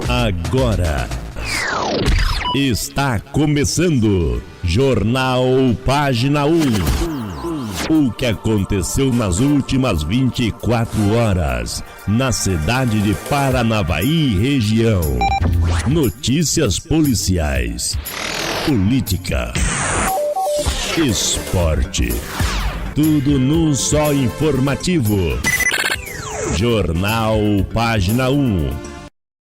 Agora está começando Jornal Página 1. O que aconteceu nas últimas 24 horas na cidade de Paranavaí e região. Notícias policiais, política, esporte. Tudo num só informativo. Jornal Página 1.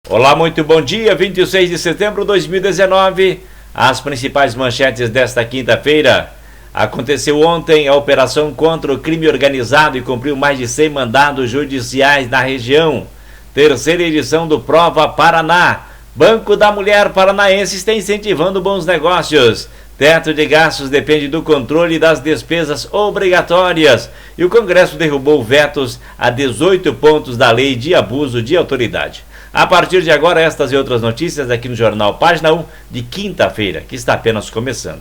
Olá, muito bom dia, 26 de setembro de 2019. As principais manchetes desta quinta-feira. Aconteceu ontem a operação contra o crime organizado e cumpriu mais de 100 mandados judiciais na região. Terceira edição do Prova Paraná. Banco da Mulher Paranaense está incentivando bons negócios. Teto de gastos depende do controle das despesas obrigatórias. E o Congresso derrubou vetos a 18 pontos da lei de abuso de autoridade. A partir de agora, estas e outras notícias aqui no Jornal Página 1 de quinta-feira, que está apenas começando.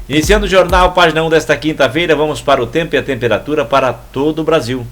Iniciando o Jornal Página 1 desta quinta-feira, vamos para o tempo e a temperatura para todo o Brasil.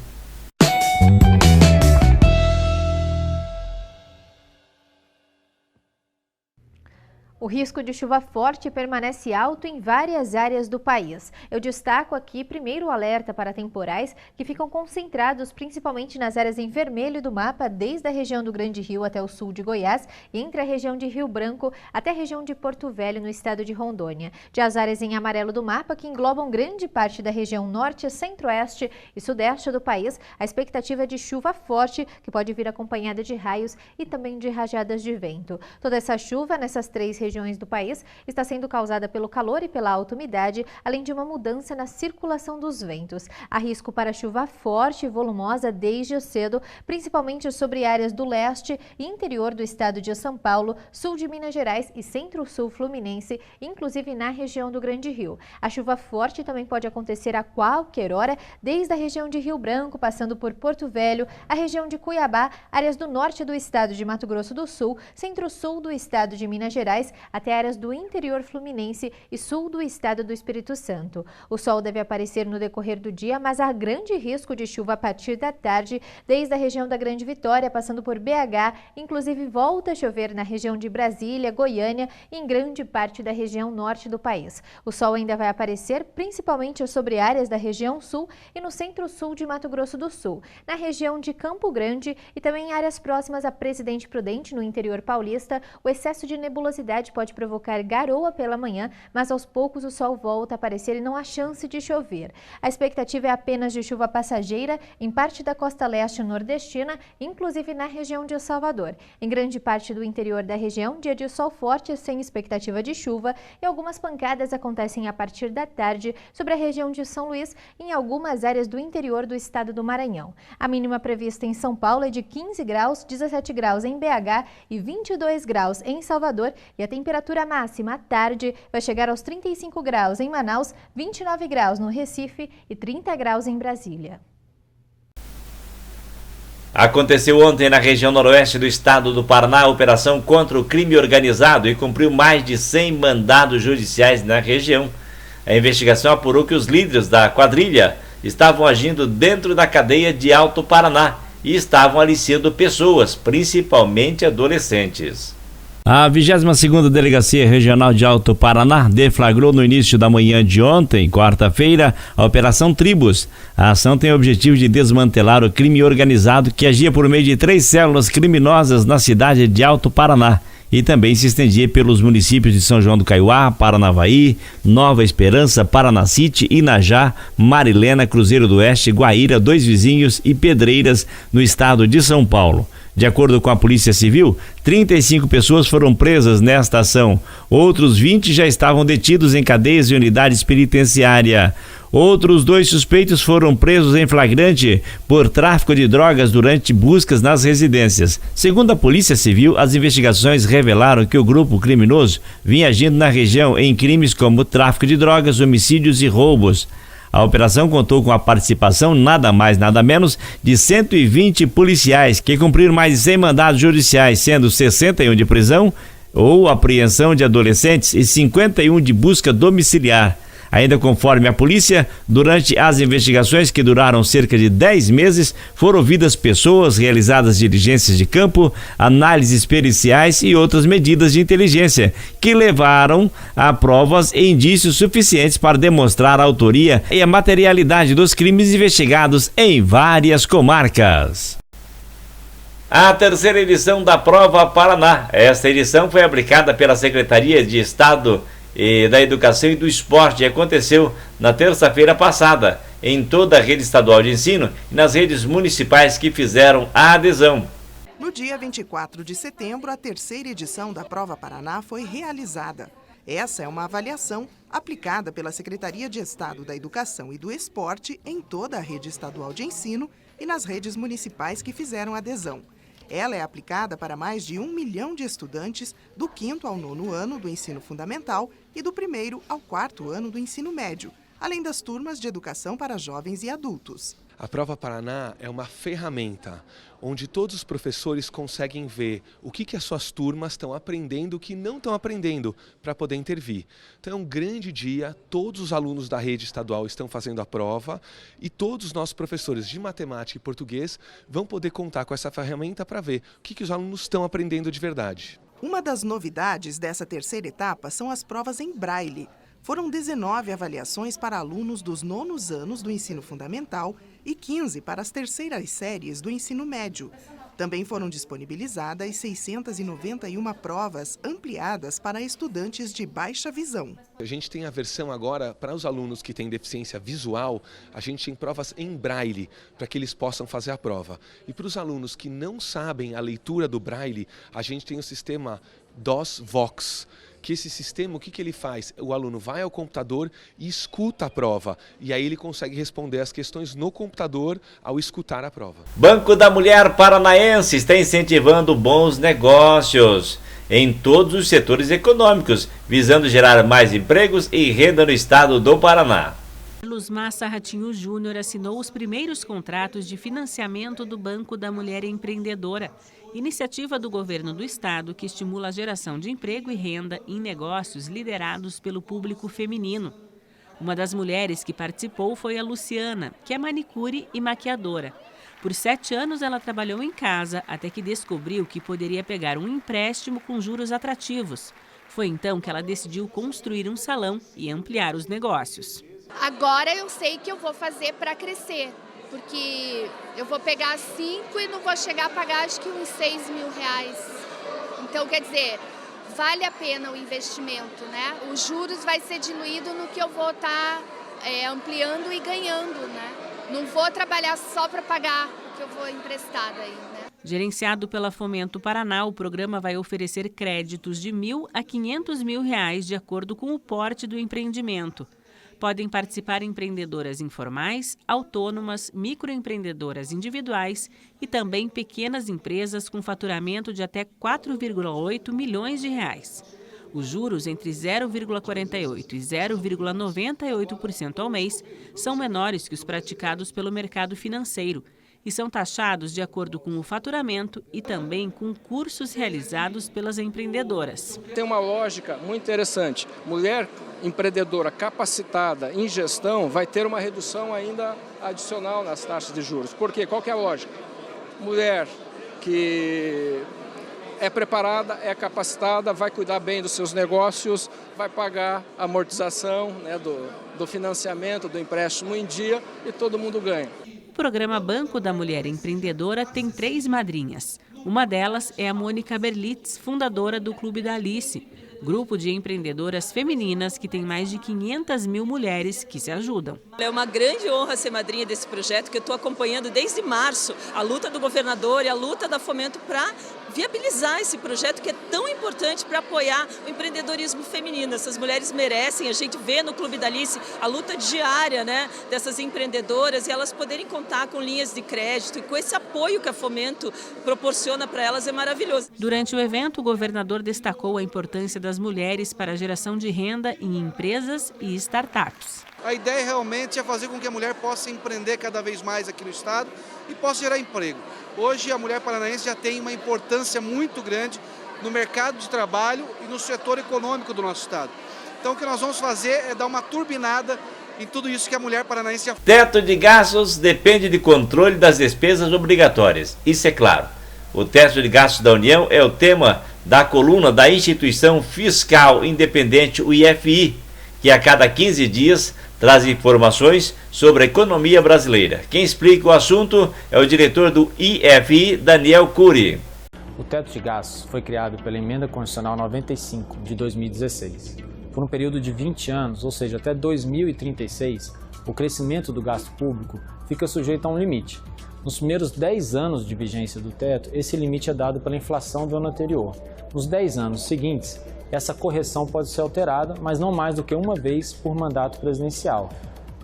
O risco de chuva forte permanece alto em várias áreas do país. Eu destaco aqui primeiro o alerta para temporais que ficam concentrados principalmente nas áreas em vermelho do mapa, desde a região do Grande Rio até o sul de Goiás e entre a região de Rio Branco até a região de Porto Velho, no estado de Rondônia. Já as áreas em amarelo do mapa, que englobam grande parte da região norte, centro-oeste e sudeste do país, a expectativa é de chuva forte, que pode vir acompanhada de raios e também de rajadas de vento. Toda essa chuva nessas três regiões do país está sendo causada pelo calor e pela alta umidade, além de uma mudança na circulação dos ventos. Há risco para chuva forte e volumosa desde cedo, principalmente sobre áreas do leste e interior do estado de São Paulo, sul de Minas Gerais e centro-sul fluminense, inclusive na região do Grande Rio. A chuva forte também pode acontecer a qualquer hora, desde a região de Rio Branco, passando por Porto Velho, a região de Cuiabá, áreas do norte do estado de Mato Grosso do Sul, centro-sul do estado de Minas Gerais, até áreas do interior fluminense e sul do estado do Espírito Santo. O sol deve aparecer no decorrer do dia, mas há grande risco de chuva a partir da tarde, desde a região da Grande Vitória, passando por BH, inclusive volta a chover na região de Brasília, Goiânia e em grande parte da região norte do país. O sol ainda vai aparecer principalmente sobre áreas da região sul e no centro-sul de Mato Grosso do Sul, na região de Campo Grande e também em áreas próximas a Presidente Prudente, no interior paulista. O excesso de nebulosidade pode provocar garoa pela manhã, mas aos poucos o sol volta a aparecer e não há chance de chover. A expectativa é apenas de chuva passageira em parte da costa leste nordestina, inclusive na região de Salvador. Em grande parte do interior da região, dia de sol forte sem expectativa de chuva, e algumas pancadas acontecem a partir da tarde sobre a região de São Luís e em algumas áreas do interior do estado do Maranhão. A mínima prevista em São Paulo é de 15 graus, 17 graus em BH e 22 graus em Salvador, e a temperatura máxima à tarde vai chegar aos 35 graus em Manaus, 29 graus no Recife e 30 graus em Brasília. Aconteceu ontem na região noroeste do estado do Paraná a operação contra o crime organizado e cumpriu mais de 100 mandados judiciais na região. A investigação apurou que os líderes da quadrilha estavam agindo dentro da cadeia de Alto Paraná e estavam aliciando pessoas, principalmente adolescentes. A 22ª Delegacia Regional de Alto Paraná deflagrou no início da manhã de ontem, quarta-feira, a Operação Tribos. A ação tem o objetivo de desmantelar o crime organizado que agia por meio de 3 células criminosas na cidade de Alto Paraná e também se estendia pelos municípios de São João do Caiuá, Paranavaí, Nova Esperança, Paranacite, Inajá, Marilena, Cruzeiro do Oeste, Guaíra, Dois Vizinhos e Pedreiras, no estado de São Paulo. De acordo com a Polícia Civil, 35 pessoas foram presas nesta ação. Outros 20 já estavam detidos em cadeias e unidades penitenciárias. Outros 2 suspeitos foram presos em flagrante por tráfico de drogas durante buscas nas residências. Segundo a Polícia Civil, as investigações revelaram que o grupo criminoso vinha agindo na região em crimes como tráfico de drogas, homicídios e roubos. A operação contou com a participação nada mais nada menos de 120 policiais que cumpriram mais de 100 mandados judiciais, sendo 61 de prisão ou apreensão de adolescentes e 51 de busca domiciliar. Ainda conforme a polícia, durante as investigações que duraram cerca de 10 meses, foram ouvidas pessoas, realizadas diligências de campo, análises periciais e outras medidas de inteligência, que levaram a provas e indícios suficientes para demonstrar a autoria e a materialidade dos crimes investigados em várias comarcas. A terceira edição da Prova Paraná. Esta edição foi aplicada pela Secretaria de Estado da Educação e do Esporte e aconteceu na terça-feira passada em toda a rede estadual de ensino e nas redes municipais que fizeram a adesão. No dia 24 de setembro, a terceira edição da Prova Paraná foi realizada. Essa é uma avaliação aplicada pela Secretaria de Estado da Educação e do Esporte em toda a rede estadual de ensino e nas redes municipais que fizeram adesão. Ela é aplicada para mais de 1 milhão de estudantes do 5º ao 9º ano do ensino fundamental e do 1º ao 4º ano do ensino médio, além das turmas de educação para jovens e adultos. A Prova Paraná é uma ferramenta onde todos os professores conseguem ver o que as suas turmas estão aprendendo e o que não estão aprendendo para poder intervir. Então é um grande dia, todos os alunos da rede estadual estão fazendo a prova e todos os nossos professores de matemática e português vão poder contar com essa ferramenta para ver o que os alunos estão aprendendo de verdade. Uma das novidades dessa terceira etapa são as provas em braille. Foram 19 avaliações para alunos dos 9º anos do ensino fundamental e 15 para as terceiras séries do ensino médio. Também foram disponibilizadas 691 provas ampliadas para estudantes de baixa visão. A gente tem a versão agora para os alunos que têm deficiência visual, a gente tem provas em braille para que eles possam fazer a prova. E para os alunos que não sabem a leitura do braille, a gente tem o sistema DOS-Vox. Que esse sistema, o que ele faz? O aluno vai ao computador e escuta a prova. E aí ele consegue responder as questões no computador ao escutar a prova. Banco da Mulher Paranaense está incentivando bons negócios em todos os setores econômicos, visando gerar mais empregos e renda no estado do Paraná. Luzmar Sarratinho Júnior assinou os primeiros contratos de financiamento do Banco da Mulher Empreendedora, iniciativa do governo do estado que estimula a geração de emprego e renda em negócios liderados pelo público feminino. Uma das mulheres que participou foi a Luciana, que é manicure e maquiadora. Por 7 anos ela trabalhou em casa até que descobriu que poderia pegar um empréstimo com juros atrativos. Foi então que ela decidiu construir um salão e ampliar os negócios. Agora eu sei que eu vou fazer para crescer, porque eu vou pegar 5 e não vou chegar a pagar acho que uns 6 mil reais. Então, quer dizer, vale a pena o investimento, né? Os juros vai ser diluído no que eu vou estar ampliando e ganhando, né? Não vou trabalhar só para pagar o que eu vou emprestar daí, né? Gerenciado pela Fomento Paraná, o programa vai oferecer créditos de R$1.000 a R$500.000 de acordo com o porte do empreendimento. Podem participar empreendedoras informais, autônomas, microempreendedoras individuais e também pequenas empresas com faturamento de até R$4,8 milhões. Os juros entre 0,48% e 0,98% ao mês são menores que os praticados pelo mercado financeiro e são taxados de acordo com o faturamento e também com cursos realizados pelas empreendedoras. Tem uma lógica muito interessante. Mulher empreendedora capacitada em gestão vai ter uma redução ainda adicional nas taxas de juros. Por quê? Qual que é a lógica? Mulher que é preparada, é capacitada, vai cuidar bem dos seus negócios, vai pagar a amortização, né, do financiamento, do empréstimo em dia e todo mundo ganha. O programa Banco da Mulher Empreendedora tem 3 madrinhas. Uma delas é a Mônica Berlitz, fundadora do Clube da Alice, grupo de empreendedoras femininas que tem mais de 500 mil mulheres que se ajudam. É uma grande honra ser madrinha desse projeto, que eu estou acompanhando desde março a luta do governador e a luta da Fomento para viabilizar esse projeto que é tão importante para apoiar o empreendedorismo feminino. Essas mulheres merecem, a gente vê no Clube da Alice a luta diária, né, dessas empreendedoras e elas poderem contar com linhas de crédito e com esse apoio que a Fomento proporciona para elas é maravilhoso. Durante o evento, o governador destacou a importância das mulheres para a geração de renda em empresas e startups. A ideia realmente é fazer com que a mulher possa empreender cada vez mais aqui no estado e possa gerar emprego. Hoje a mulher paranaense já tem uma importância muito grande no mercado de trabalho e no setor econômico do nosso estado. Então o que nós vamos fazer é dar uma turbinada em tudo isso que a mulher paranaense... Teto de gastos depende de controle das despesas obrigatórias, isso é claro. O teto de gastos da União é o tema da coluna da Instituição Fiscal Independente, o IFI, que a cada 15 dias traz informações sobre a economia brasileira. Quem explica o assunto é o diretor do IFI, Daniel Cury. O teto de gastos foi criado pela Emenda Constitucional 95 de 2016. Por um período de 20 anos, ou seja, até 2036, o crescimento do gasto público fica sujeito a um limite. Nos primeiros 10 anos de vigência do teto, esse limite é dado pela inflação do ano anterior. Nos 10 anos seguintes, essa correção pode ser alterada, mas não mais do que uma vez por mandato presidencial.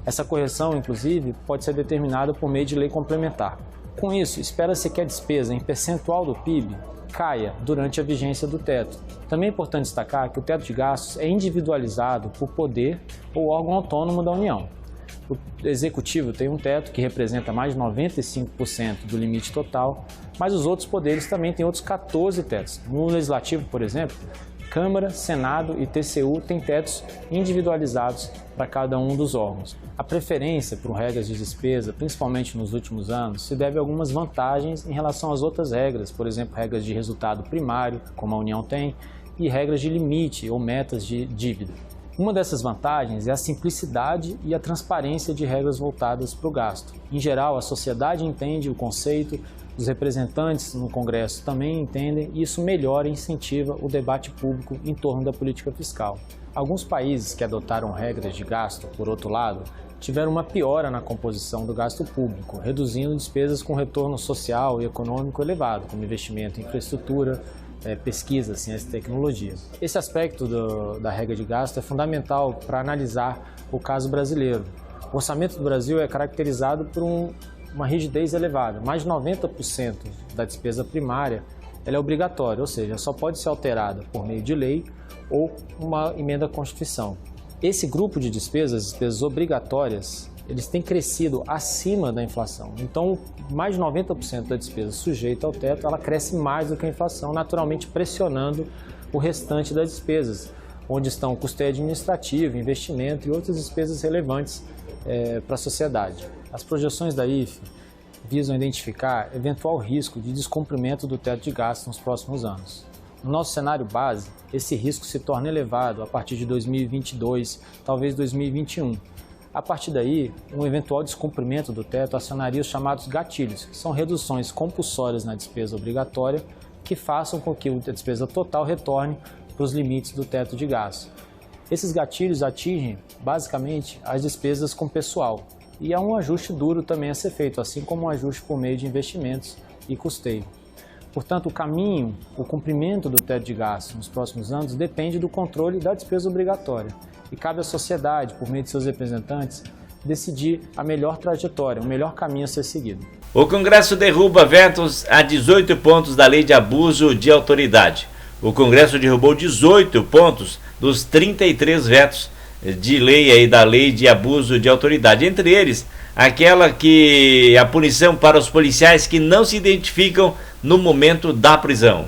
Essa correção, inclusive, pode ser determinada por meio de lei complementar. Com isso, espera-se que a despesa em percentual do PIB caia durante a vigência do teto. Também é importante destacar que o teto de gastos é individualizado por poder ou órgão autônomo da União. O Executivo tem um teto que representa mais de 95% do limite total, mas os outros poderes também têm outros 14 tetos. No Legislativo, por exemplo, Câmara, Senado e TCU têm tetos individualizados para cada um dos órgãos. A preferência por regras de despesa, principalmente nos últimos anos, se deve a algumas vantagens em relação às outras regras, por exemplo, regras de resultado primário, como a União tem, e regras de limite ou metas de dívida. Uma dessas vantagens é a simplicidade e a transparência de regras voltadas para o gasto. Em geral, a sociedade entende o conceito, os representantes no Congresso também entendem e isso melhora e incentiva o debate público em torno da política fiscal. Alguns países que adotaram regras de gasto, por outro lado, tiveram uma piora na composição do gasto público, reduzindo despesas com retorno social e econômico elevado, como investimento em infraestrutura, pesquisa, ciência e tecnologia. Esse aspecto da regra de gasto é fundamental para analisar o caso brasileiro. O orçamento do Brasil é caracterizado por uma rigidez elevada. Mais de 90% da despesa primária ela é obrigatória, ou seja, só pode ser alterada por meio de lei ou uma emenda à Constituição. Esse grupo de despesas obrigatórias, eles têm crescido acima da inflação. Então, mais de 90% da despesa sujeita ao teto, ela cresce mais do que a inflação, naturalmente pressionando o restante das despesas, onde estão custeio administrativo, investimento e outras despesas relevantes para a sociedade. As projeções da IFE visam identificar eventual risco de descumprimento do teto de gastos nos próximos anos. No nosso cenário base, esse risco se torna elevado a partir de 2022, talvez 2021. A partir daí, um eventual descumprimento do teto acionaria os chamados gatilhos, que são reduções compulsórias na despesa obrigatória que façam com que a despesa total retorne para os limites do teto de gasto. Esses gatilhos atingem, basicamente, as despesas com pessoal e há um ajuste duro também a ser feito, assim como um ajuste por meio de investimentos e custeio. Portanto, o cumprimento do teto de gastos nos próximos anos depende do controle da despesa obrigatória. E cabe à sociedade, por meio de seus representantes, decidir a melhor trajetória, o melhor caminho a ser seguido. O Congresso derruba vetos a 18 pontos da Lei de Abuso de Autoridade. O Congresso derrubou 18 pontos dos 33 vetos de lei aí da Lei de Abuso de Autoridade. Entre eles, aquela que a punição para os policiais que não se identificam no momento da prisão.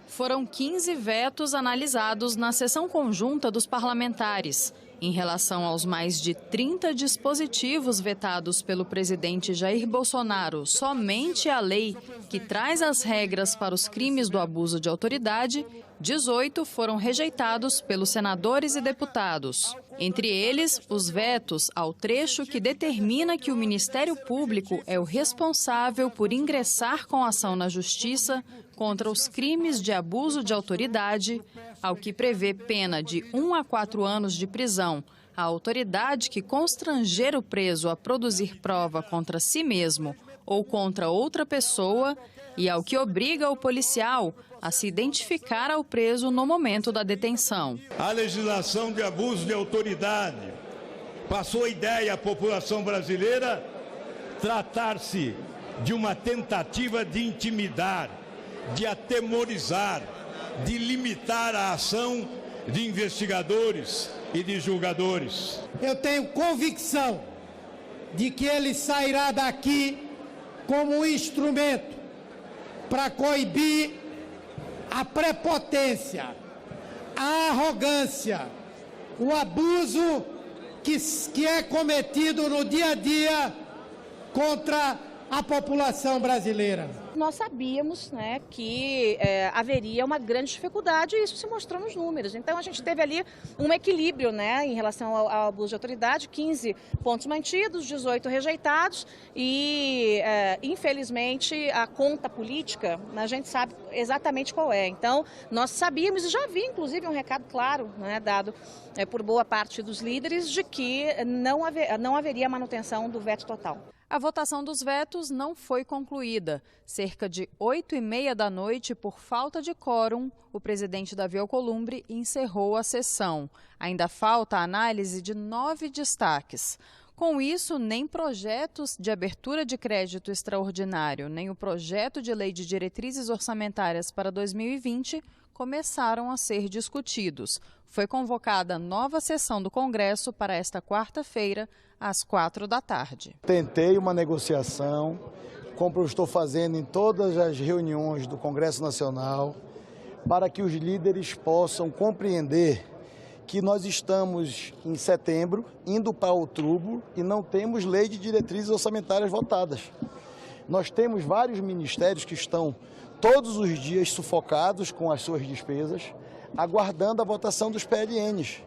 Foram 15 vetos analisados na sessão conjunta dos parlamentares. Em relação aos mais de 30 dispositivos vetados pelo presidente Jair Bolsonaro, somente a lei que traz as regras para os crimes do abuso de autoridade, 18 foram rejeitados pelos senadores e deputados. Entre eles, os vetos ao trecho que determina que o Ministério Público é o responsável por ingressar com ação na Justiça contra os crimes de abuso de autoridade, ao que prevê pena de 1 a 4 anos de prisão à autoridade que constranger o preso a produzir prova contra si mesmo ou contra outra pessoa e ao que obriga o policial a se identificar ao preso no momento da detenção. A legislação de abuso de autoridade passou a ideia à população brasileira tratar-se de uma tentativa de intimidar, de atemorizar, de limitar a ação de investigadores e de julgadores. Eu tenho convicção de que ele sairá daqui como um instrumento para coibir a prepotência, a arrogância, o abuso que é cometido no dia a dia contra a população brasileira. Nós sabíamos, né, que haveria uma grande dificuldade e isso se mostrou nos números. Então a gente teve ali um equilíbrio, né, em relação ao abuso de autoridade, 15 pontos mantidos, 18 rejeitados e infelizmente a conta política a gente sabe exatamente qual é. Então nós sabíamos e já havia inclusive um recado claro, né, dado por boa parte dos líderes de que não haveria manutenção do veto total. A votação dos vetos não foi concluída. Cerca de 8h30 da noite, por falta de quórum, o presidente Davi Alcolumbre encerrou a sessão. Ainda falta a análise de 9 destaques. Com isso, nem projetos de abertura de crédito extraordinário, nem o projeto de lei de diretrizes orçamentárias para 2020 começaram a ser discutidos. Foi convocada nova sessão do Congresso para esta quarta-feira, às 16h. Tentei uma negociação, como eu estou fazendo em todas as reuniões do Congresso Nacional, para que os líderes possam compreender que nós estamos em setembro, indo para outubro, e não temos lei de diretrizes orçamentárias votadas. Nós temos vários ministérios que estão todos os dias sufocados com as suas despesas, aguardando a votação dos PLNs.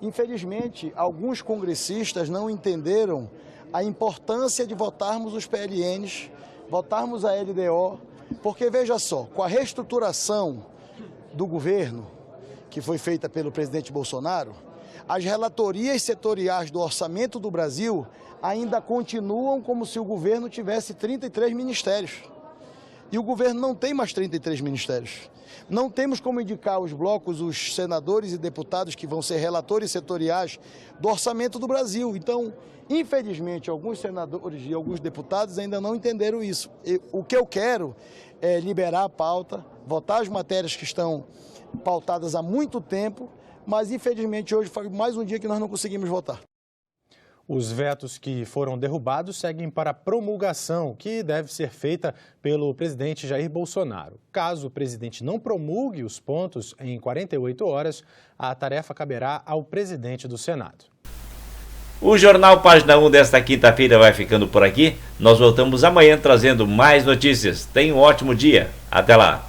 Infelizmente, alguns congressistas não entenderam a importância de votarmos os PLNs, votarmos a LDO, porque, veja só, com a reestruturação do governo, que foi feita pelo presidente Bolsonaro, as relatorias setoriais do orçamento do Brasil ainda continuam como se o governo tivesse 33 ministérios. E o governo não tem mais 33 ministérios. Não temos como indicar os blocos, os senadores e deputados que vão ser relatores setoriais do orçamento do Brasil. Então, infelizmente, alguns senadores e alguns deputados ainda não entenderam isso. O que eu quero é liberar a pauta, votar as matérias que estão pautadas há muito tempo, mas infelizmente hoje foi mais um dia que nós não conseguimos votar. Os vetos que foram derrubados seguem para promulgação, que deve ser feita pelo presidente Jair Bolsonaro. Caso o presidente não promulgue os pontos em 48 horas, a tarefa caberá ao presidente do Senado. O Jornal Página 1 desta quinta-feira vai ficando por aqui. Nós voltamos amanhã trazendo mais notícias. Tenha um ótimo dia. Até lá.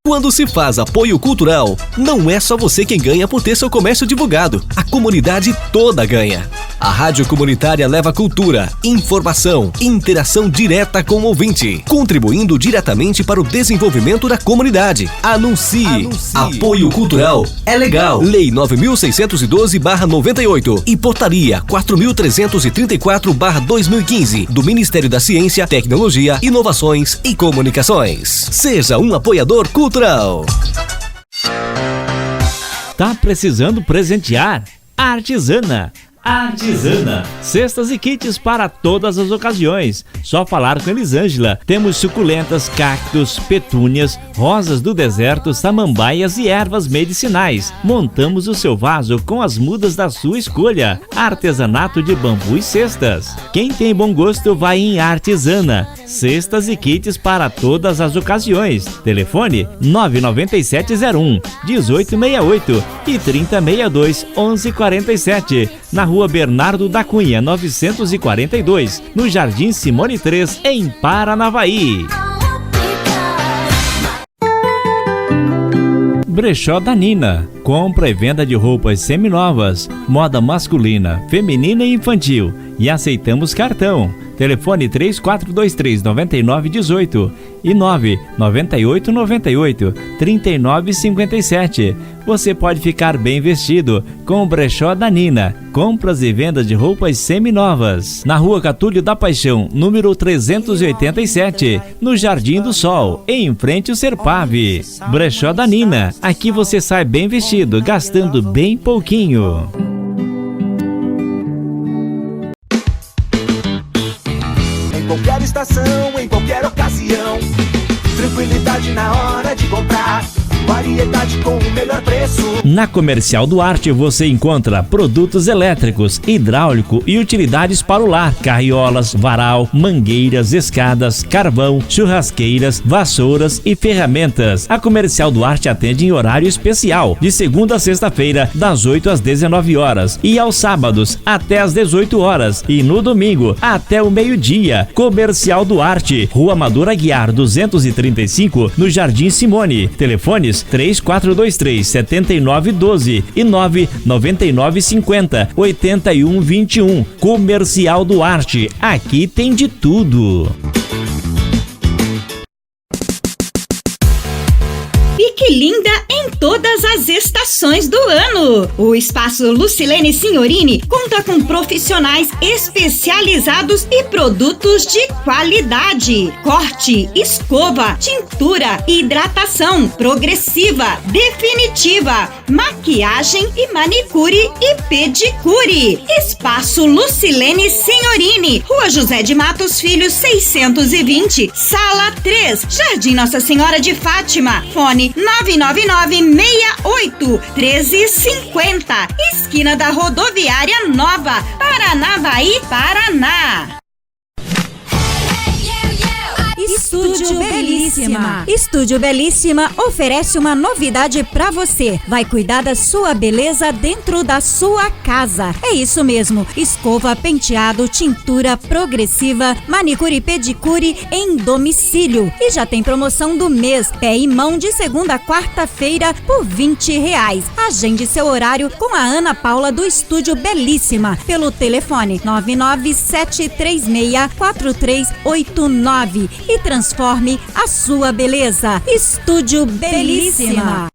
Quando se faz apoio cultural, não é só você quem ganha por ter seu comércio divulgado. A comunidade toda ganha. A Rádio Comunitária leva cultura, informação e interação direta com o ouvinte, contribuindo diretamente para o desenvolvimento da comunidade. Anuncie. Apoio cultural é legal. Lei 9.612/98 e Portaria 4.334/2015 do Ministério da Ciência, Tecnologia, Inovações e Comunicações. Seja um apoiador cultural. Tá precisando presentear? Artesana. Artesana, cestas e kits para todas as ocasiões. Só falar com Elisângela. Temos suculentas, cactos, petúnias, rosas do deserto, samambaias e ervas medicinais. Montamos o seu vaso com as mudas da sua escolha. Artesanato de bambu e cestas. Quem tem bom gosto vai em Artesana. Cestas e kits para todas as ocasiões. Telefone 99701 1868 e 3062 1147. Na Rua Bernardo da Cunha, 942, no Jardim Simone 3, em Paranavaí. Brechó da Nina. Compra e venda de roupas seminovas, moda masculina, feminina e infantil. E aceitamos cartão. Telefone 3423-9918 e 99898-3957. Você pode ficar bem vestido com o Brechó da Nina. Compras e vendas de roupas seminovas. Na Rua Catúlio da Paixão, número 387, no Jardim do Sol, em frente ao Serpave. Brechó da Nina. Aqui você sai bem vestido, gastando bem pouquinho. Em qualquer estação, em qualquer ocasião, tranquilidade na hora de comprar, variedade com o melhor preço. Na Comercial Duarte você encontra produtos elétricos, hidráulico e utilidades para o lar, carriolas, varal, mangueiras, escadas, carvão, churrasqueiras, vassouras e ferramentas. A Comercial Duarte atende em horário especial, de segunda a sexta-feira, das 8 às 19 horas e aos sábados até às 18 horas e no domingo até o meio-dia. Comercial Duarte, Rua Amador Aguiar 235, no Jardim Simone. Telefones 3423-7912 e 99950-8121. Comercial Duarte, aqui tem de tudo. Fique linda em todas as estações do ano. O Espaço Lucilene Signorini conta com profissionais especializados e produtos de qualidade. Corte, escova, tintura, hidratação, progressiva, definitiva, maquiagem e manicure e pedicure. Espaço Lucilene Signorini, Rua José de Matos Filho 620, Sala 3, Jardim Nossa Senhora de Fátima. Fone 99968-1350, esquina da Rodoviária Nova, Paranavaí, Paraná. Estúdio Belíssima. Estúdio Belíssima oferece uma novidade pra você. Vai cuidar da sua beleza dentro da sua casa. É isso mesmo. Escova, penteado, tintura progressiva, manicure e pedicure em domicílio. E já tem promoção do mês. Pé e mão de segunda a quarta-feira por R$20. Agende seu horário com a Ana Paula do Estúdio Belíssima pelo telefone 997364389 e transforme a sua beleza. Estúdio Belíssima.